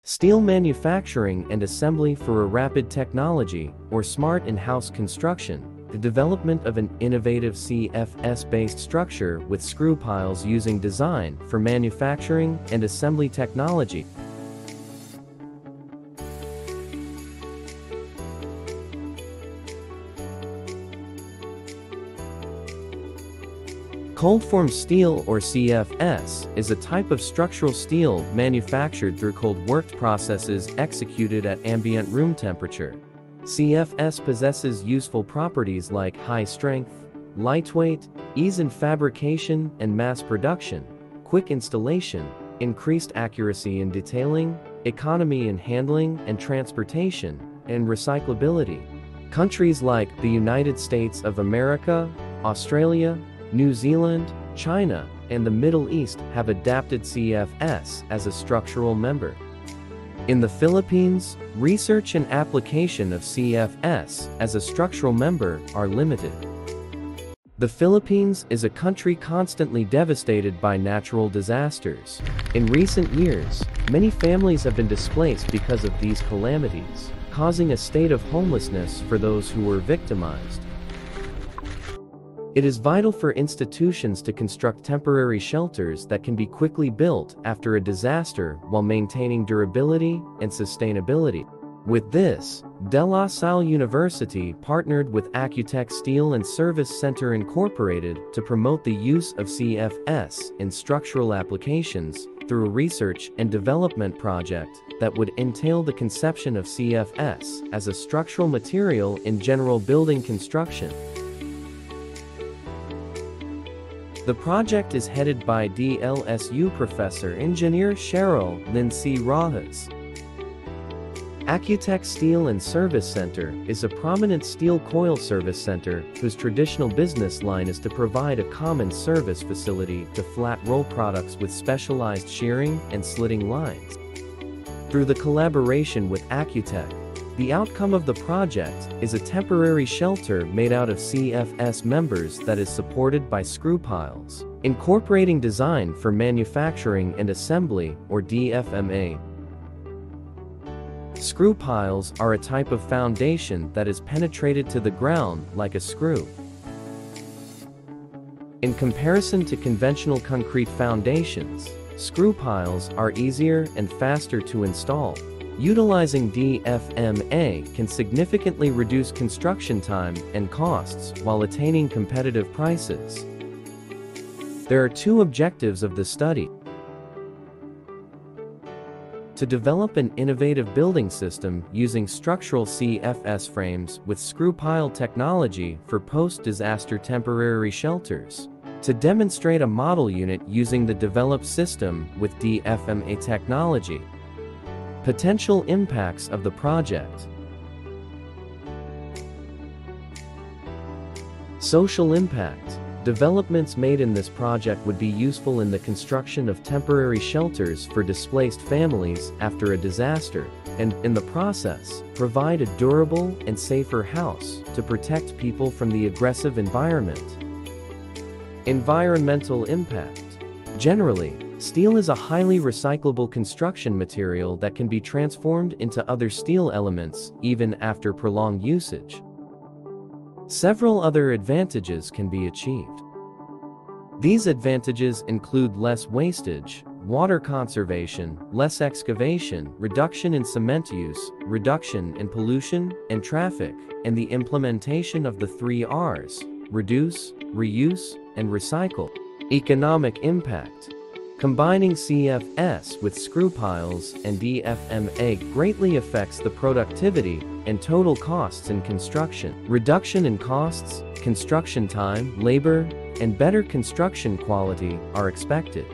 Steel manufacturing and assembly for a rapid technology, or smart in-house construction. The development of an innovative CFS-based structure with screw piles using design for manufacturing and assembly technology. Cold-formed steel, or CFS, is a type of structural steel manufactured through cold-worked processes executed at ambient room temperature. CFS possesses useful properties like high strength, lightweight, ease in fabrication and mass production, quick installation, increased accuracy in detailing, economy in handling and transportation, and recyclability. Countries like the United States of America, Australia, New Zealand, China, and the Middle East have adapted CFS as a structural member. In the Philippines, research and application of CFS as a structural member are limited. The Philippines is a country constantly devastated by natural disasters. In recent years, many families have been displaced because of these calamities, causing a state of homelessness for those who were victimized. It is vital for institutions to construct temporary shelters that can be quickly built after a disaster while maintaining durability and sustainability. With this, De La Salle University partnered with Accutech Steel and Service Center Incorporated to promote the use of CFS in structural applications through a research and development project that would entail the conception of CFS as a structural material in general building construction. The project is headed by DLSU Professor Engineer Cheryl Lindsay Rojas. Accutech Steel and Service Center is a prominent steel coil service center whose traditional business line is to provide a common service facility to flat roll products with specialized shearing and slitting lines. Through the collaboration with Accutech, the outcome of the project is a temporary shelter made out of CFS members that is supported by screw piles, incorporating design for manufacturing and assembly, or DFMA. Screw piles are a type of foundation that is penetrated to the ground like a screw. In comparison to conventional concrete foundations, screw piles are easier and faster to install. Utilizing DFMA can significantly reduce construction time and costs while attaining competitive prices. There are two objectives of the study: to develop an innovative building system using structural CFS frames with screw pile technology for post-disaster temporary shelters, to demonstrate a model unit using the developed system with DFMA technology. Potential impacts of the project. Social impact. Developments made in this project would be useful in the construction of temporary shelters for displaced families after a disaster, and, in the process, provide a durable and safer house to protect people from the aggressive environment. Environmental impact. Generally, steel is a highly recyclable construction material that can be transformed into other steel elements even after prolonged usage. Several other advantages can be achieved. These advantages include less wastage, water conservation, less excavation, reduction in cement use, reduction in pollution and traffic, and the implementation of the 3 R's: reduce, reuse, and recycle. Economic impact. Combining CFS with screw piles and DFMA greatly affects the productivity and total costs in construction. Reduction in costs, construction time, labor, and better construction quality are expected.